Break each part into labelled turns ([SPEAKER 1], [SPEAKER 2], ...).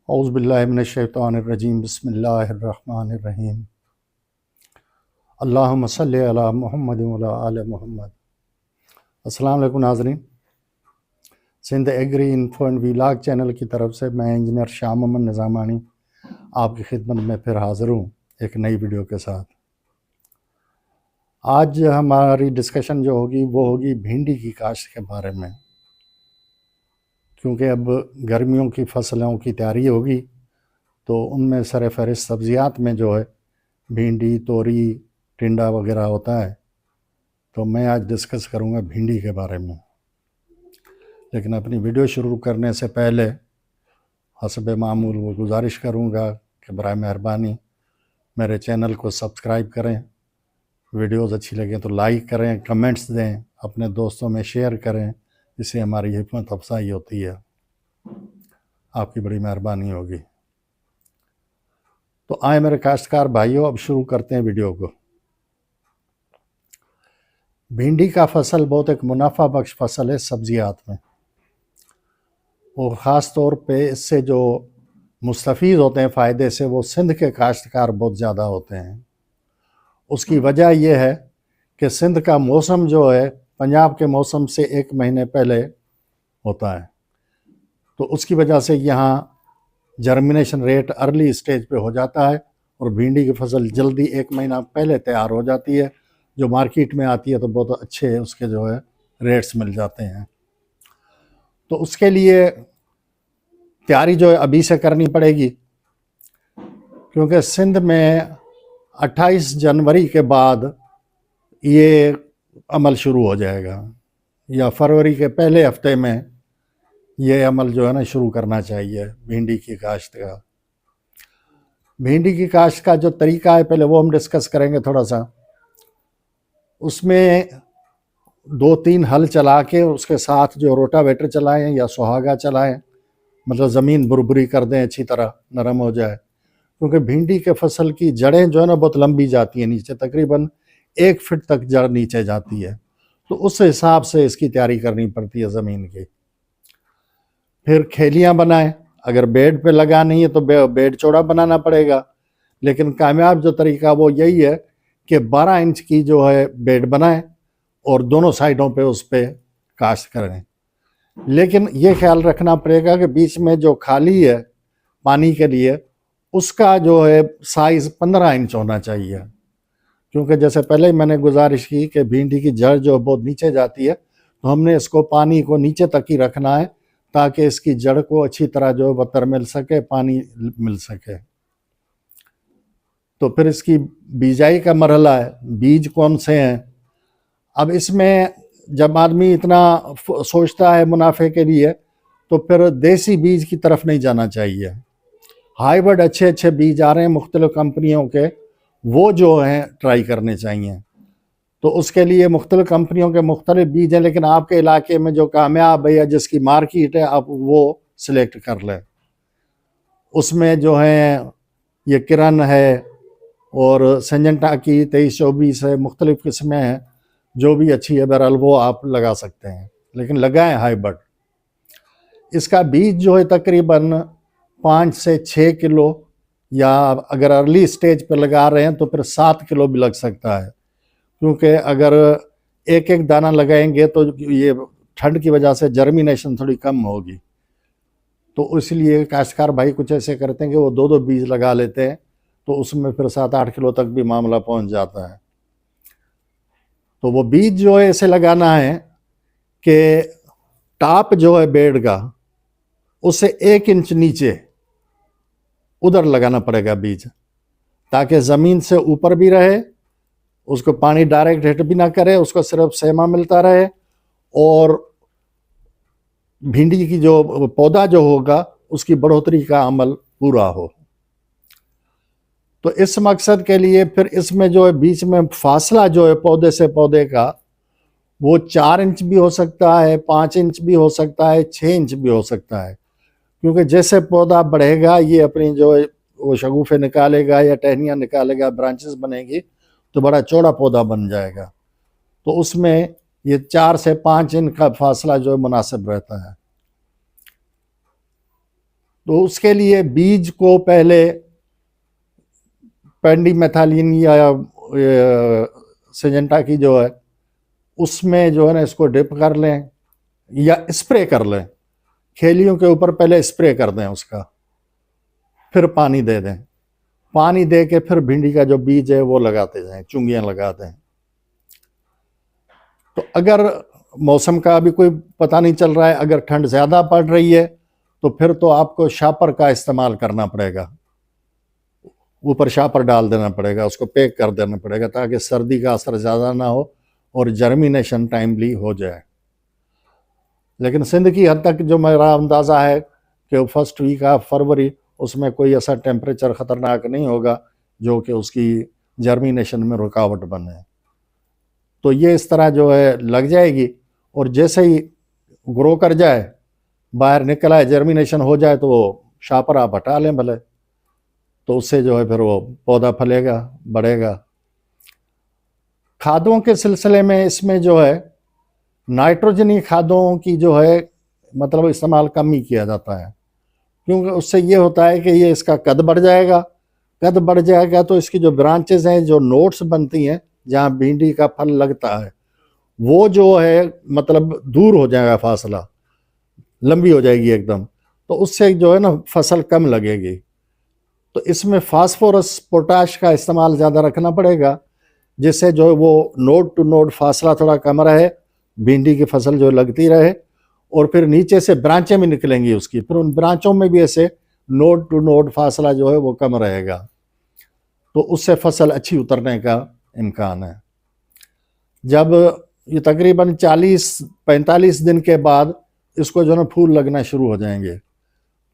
[SPEAKER 1] औज़ुबिल्लाहिमिनश्शैतानिर्रजीम बिस्मिल्लाहिर्रहमानिर्रहीम। अल्लाहुम्मा सल्लि अला मुहम्मद व अला आलि मुहम्मद। अस्सलाम वालेकुम नाज़रीन, Sindh agri info and vlog channel की तरफ से मैं इंजीनियर शाह मोहम्मद निज़ामानी आपकी खिदमत में फिर हाज़िर हूँ एक नई वीडियो के साथ। आज हमारी डिस्कशन जो होगी वो होगी भिंडी की काश्त के बारे में, क्योंकि अब गर्मियों की फसलों की तैयारी होगी तो उनमें सर फहरिस्त सब्ज़ियात में जो है भिंडी, तोरी, टिंडा वगैरह होता है। तो मैं आज डिस्कस करूंगा भिंडी के बारे में। लेकिन अपनी वीडियो शुरू करने से पहले हस्ब मामूल वो गुजारिश करूंगा कि बराए मेहरबानी मेरे चैनल को सब्सक्राइब करें, वीडियोस अच्छी लगें तो लाइक करें, कमेंट्स दें, अपने दोस्तों में शेयर करें, इससे हमारी हिम्मत अफजाई होती है। आपकी बड़ी मेहरबानी होगी। तो आए मेरे काश्तकार भाइयों, अब शुरू करते हैं वीडियो को। भिंडी का फसल बहुत एक मुनाफा बख्श फसल है सब्जियात में, और ख़ास तौर पे इससे जो मुस्तफ़ीद होते हैं फ़ायदे से वो सिंध के काश्तकार बहुत ज़्यादा होते हैं। उसकी वजह यह है कि सिंध का मौसम जो है पंजाब के मौसम से 1 महीने पहले होता है, तो उसकी वजह से यहाँ जर्मिनेशन रेट अर्ली स्टेज पे हो जाता है और भिंडी की फसल जल्दी 1 महीना पहले तैयार हो जाती है। जो मार्केट में आती है तो बहुत अच्छे उसके जो है रेट्स मिल जाते हैं। तो उसके लिए तैयारी जो है अभी से करनी पड़ेगी, क्योंकि सिंध में 28 जनवरी के बाद ये अमल शुरू हो जाएगा, या फरवरी के पहले हफ्ते में ये अमल जो है ना शुरू करना चाहिए भिंडी की काश्त का। भिंडी की काश्त का जो तरीका है पहले वो हम डिस्कस करेंगे थोड़ा सा। उसमें 2-3 हल चला के उसके साथ जो रोटावेटर चलाएं या सुहागा चलाएं, मतलब ज़मीन बुरबुरी कर दें, अच्छी तरह नरम हो जाए, क्योंकि भिंडी के फसल की जड़ें जो है ना बहुत लंबी जाती हैं नीचे, तकरीबन 1 फीट तक जड़ नीचे जाती है। तो उस हिसाब से इसकी तैयारी करनी पड़ती है ज़मीन की। फिर खेलियाँ बनाएं, अगर बेड पे लगानी है तो बेड चौड़ा बनाना पड़ेगा, लेकिन कामयाब जो तरीका वो यही है कि 12 इंच की जो है बेड बनाएं और दोनों साइडों पे उस पर काश्त करें। लेकिन ये ख्याल रखना पड़ेगा कि बीच में जो खाली है पानी के लिए उसका जो है साइज़ 15 इंच होना चाहिए, क्योंकि जैसे पहले ही मैंने गुजारिश की कि भिंडी की जड़ जो बहुत नीचे जाती है, तो हमने इसको पानी को नीचे तक ही रखना है ताकि इसकी जड़ को अच्छी तरह जो वतर मिल सके, पानी मिल सके। तो फिर इसकी बीजाई का मरहला है, बीज कौन से हैं। अब इसमें जब आदमी इतना सोचता है मुनाफे के लिए तो फिर देसी बीज की तरफ नहीं जाना चाहिए। हाइब्रिड अच्छे अच्छे बीज आ रहे हैं मुख्तलिफ कंपनियों के, वो जो हैं ट्राई करने चाहिए। तो उसके लिए मुख्तलिफ कंपनियों के मुख्तलिफ बीज हैं, लेकिन आपके इलाके में जो कामयाब है या जिसकी मार्केट है आप वो सिलेक्ट कर लें। उसमें जो है ये किरण है और संजंटा की 23-24 है, मुख्तलिफ किस्में हैं, जो भी अच्छी है बहरहाल वो आप लगा सकते हैं, लेकिन लगाएं हाइब्रिड। इसका बीज जो है तकरीबन 5 से 6 किलो, या अगर अर्ली स्टेज पर लगा रहे हैं तो फिर 7 किलो भी लग सकता है, क्योंकि अगर एक एक दाना लगाएंगे तो ये ठंड की वजह से जर्मिनेशन थोड़ी कम होगी। तो इसलिए काश्तकार भाई कुछ ऐसे करते हैं कि वो 2-2 बीज लगा लेते हैं, तो उसमें फिर 7-8 किलो तक भी मामला पहुंच जाता है। तो वो बीज जो है ऐसे लगाना है कि टाप जो है बेड का उससे 1 इंच नीचे उधर लगाना पड़ेगा बीज, ताकि ज़मीन से ऊपर भी रहे, उसको पानी डायरेक्ट हिट भी ना करे, उसको सिर्फ सेमा मिलता रहे, और भिंडी की जो पौधा जो होगा उसकी बढ़ोतरी का अमल पूरा हो। तो इस मकसद के लिए फिर इसमें जो है बीच में फासला जो है पौधे से पौधे का वो 4 इंच भी हो सकता है, 5 इंच भी हो सकता है, 6 इंच भी हो सकता है, क्योंकि जैसे पौधा बढ़ेगा ये अपनी जो है वो शगुफे निकालेगा या टहनियाँ निकालेगा, ब्रांचेस बनेगी, तो बड़ा चौड़ा पौधा बन जाएगा। तो उसमें ये 4 से 5 इंच का फासला जो है मुनासिब रहता है। तो उसके लिए बीज को पहले पेंडीमेथालिन या सिजेंटा की जो है उसमें जो है ना इसको डिप कर लें या स्प्रे कर लें, खेलियों के ऊपर पहले स्प्रे कर दें उसका, फिर पानी दे दें। पानी दे के फिर भिंडी का जो बीज है वो लगाते जाएं, चुंगियां लगा दें। तो अगर मौसम का अभी कोई पता नहीं चल रहा है, अगर ठंड ज़्यादा पड़ रही है तो फिर तो आपको शापर का इस्तेमाल करना पड़ेगा, ऊपर शापर डाल देना पड़ेगा, उसको पैक कर देना पड़ेगा ताकि सर्दी का असर ज़्यादा ना हो और जर्मिनेशन टाइमली हो जाए। लेकिन सिंध की हद तक जो मेरा अंदाज़ा है कि फर्स्ट वीक ऑफ फरवरी उसमें कोई ऐसा टेम्परेचर ख़तरनाक नहीं होगा जो कि उसकी जर्मिनेशन में रुकावट बने। तो ये इस तरह जो है लग जाएगी और जैसे ही ग्रो कर जाए, बाहर निकल आए, जर्मिनेशन हो जाए तो वो शापर आप हटा लें भले, तो उससे जो है फिर वो पौधा फलेगा, बढ़ेगा। खादों के सिलसिले में इसमें जो है नाइट्रोजनी खादों की जो है मतलब इस्तेमाल कम ही किया जाता है, क्योंकि उससे ये होता है कि ये इसका कद बढ़ जाएगा। कद बढ़ जाएगा तो इसकी जो ब्रांचेज हैं, जो नोट्स बनती हैं जहाँ भिंडी का फल लगता है, वो जो है मतलब दूर हो जाएगा, फासला लंबी हो जाएगी एकदम, तो उससे जो है ना फसल कम लगेगी। तो इसमें फास्फोरस पोटाश का इस्तेमाल ज़्यादा रखना पड़ेगा, जिससे जो है वो नोड टू नोड फासला थोड़ा कम रहे, भिंडी की फसल जो लगती रहे, और फिर नीचे से ब्रांचें भी निकलेंगी उसकी, फिर उन ब्रांचों में भी ऐसे नोड टू नोड फासला जो है वो कम रहेगा, तो उससे फसल अच्छी उतरने का इम्कान है। जब ये तकरीबन 40-45 दिन के बाद इसको जो है ना फूल लगना शुरू हो जाएंगे,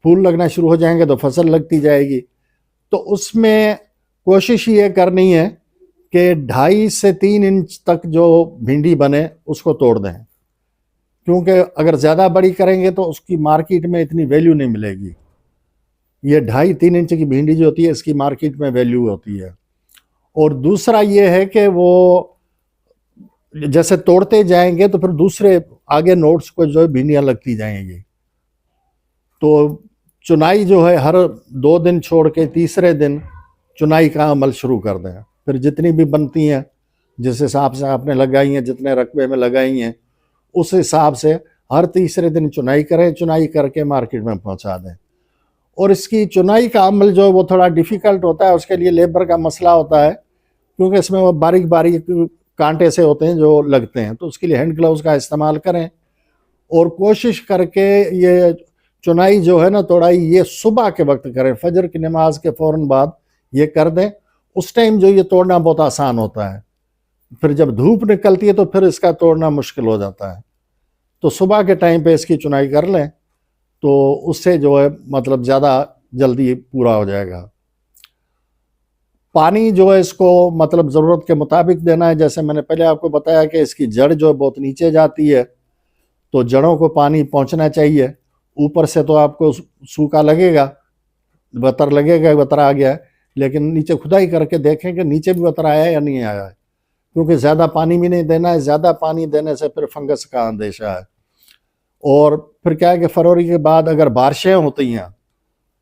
[SPEAKER 1] फूल लगना शुरू हो जाएंगे तो फसल लगती जाएगी। तो उसमें कोशिश ये करनी है कि 2.5 से 3 इंच तक जो भिंडी बने उसको तोड़ दें, क्योंकि अगर ज़्यादा बड़ी करेंगे तो उसकी मार्केट में इतनी वैल्यू नहीं मिलेगी। ये 2.5-3 इंच की भिंडी जो होती है इसकी मार्केट में वैल्यू होती है। और दूसरा ये है कि वो जैसे तोड़ते जाएंगे तो फिर दूसरे आगे नोट्स को जो है भिंडियाँ लगती जाएंगी। तो चुनाई जो है हर 2 दिन छोड़ के तीसरे दिन चुनाई का अमल शुरू कर दें। फिर जितनी भी बनती हैं, जिस हिसाब से आपने लगाई हैं, जितने रकबे में लगाई हैं, उस हिसाब से हर तीसरे दिन चुनाई करें, चुनाई करके मार्केट में पहुंचा दें। और इसकी चुनाई का अमल जो है वो थोड़ा डिफ़िकल्ट होता है, उसके लिए लेबर का मसला होता है, क्योंकि इसमें वो बारीक बारीक कांटे से होते हैं जो लगते हैं, तो उसके लिए हैंड ग्लव्स का इस्तेमाल करें। और कोशिश करके ये चुनाई जो है ना, तोड़ाई, ये सुबह के वक्त करें, फजर की नमाज के फ़ौरन बाद ये कर दें। उस टाइम जो ये तोड़ना बहुत आसान होता है, फिर जब धूप निकलती है तो फिर इसका तोड़ना मुश्किल हो जाता है। तो सुबह के टाइम पे इसकी चुनाई कर लें तो उससे जो है मतलब ज़्यादा जल्दी पूरा हो जाएगा। पानी जो है इसको मतलब ज़रूरत के मुताबिक देना है। जैसे मैंने पहले आपको बताया कि इसकी जड़ जो है बहुत नीचे जाती है, तो जड़ों को पानी पहुंचना चाहिए। ऊपर से तो आपको सूखा लगेगा, बतर लगेगा, बतर आ गया है, लेकिन नीचे खुदाई करके देखें कि नीचे भी बतर आया है या नहीं आया है, क्योंकि ज़्यादा पानी भी नहीं देना है। ज़्यादा पानी देने से फिर फंगस का अंदेशा है। और फिर क्या है कि फरवरी के बाद अगर बारिशें होती हैं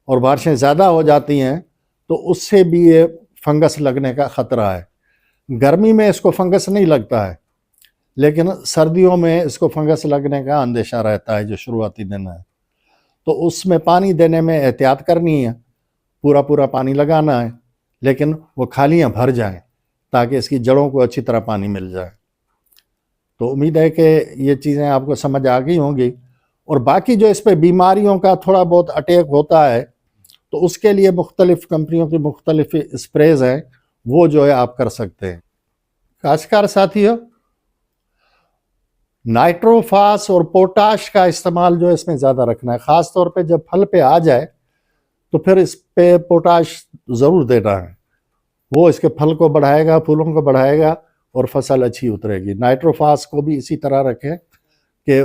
[SPEAKER 1] और बारिशें ज़्यादा हो जाती हैं तो उससे भी ये फंगस लगने का ख़तरा है। गर्मी में इसको फंगस नहीं लगता है, लेकिन सर्दियों में इसको फंगस लगने का अंदेशा रहता है जो शुरुआती दिन है। तो उसमें पानी देने में एहतियात करनी है, पूरा पूरा पानी लगाना है, लेकिन वो खालियाँ भर जाएं ताकि इसकी जड़ों को अच्छी तरह पानी मिल जाए। तो उम्मीद है कि ये चीज़ें आपको समझ आ गई होंगी। और बाकी जो इस पर बीमारियों का थोड़ा बहुत अटैक होता है तो उसके लिए मुख्तलिफ़ कंपनियों की मुख्तलिफ स्प्रेज हैं, वो जो है आप कर सकते हैं। काश्तकार साथियों, नाइट्रोफास और पोटाश का इस्तेमाल जो है इसमें ज़्यादा रखना है। ख़ास तौर पे जब फल पे आ जाए तो फिर इस पे पोटाश ज़रूर देना है, वो इसके फल को बढ़ाएगा, फूलों को बढ़ाएगा और फसल अच्छी उतरेगी। नाइट्रोफास को भी इसी तरह रखें कि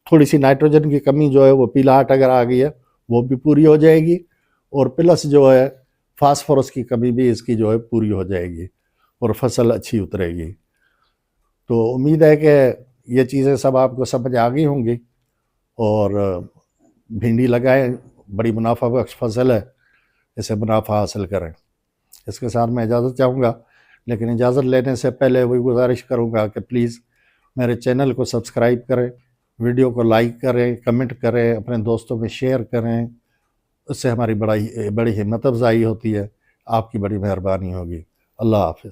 [SPEAKER 1] थोड़ी सी नाइट्रोजन की कमी जो है वो पीलाहट अगर आ गई है वो भी पूरी हो जाएगी, और प्लस जो है फास्फोरस की कमी भी इसकी जो है पूरी हो जाएगी और फसल अच्छी उतरेगी। तो उम्मीद है कि ये चीज़ें सब आपको समझ आ गई होंगी। और भिंडी लगाएं, बड़ी मुनाफा बख्श फसल है, इसे मुनाफा हासिल करें। इसके साथ मैं इजाज़त चाहूँगा, लेकिन इजाज़त लेने से पहले वही गुजारिश करूँगा कि प्लीज़ मेरे चैनल को सब्सक्राइब करें, वीडियो को लाइक करें, कमेंट करें, अपने दोस्तों में शेयर करें। उससे हमारी बड़ी हिम्मत अफ़ज़ाई होती है। आपकी बड़ी मेहरबानी होगी। अल्लाह हाफ़िज़।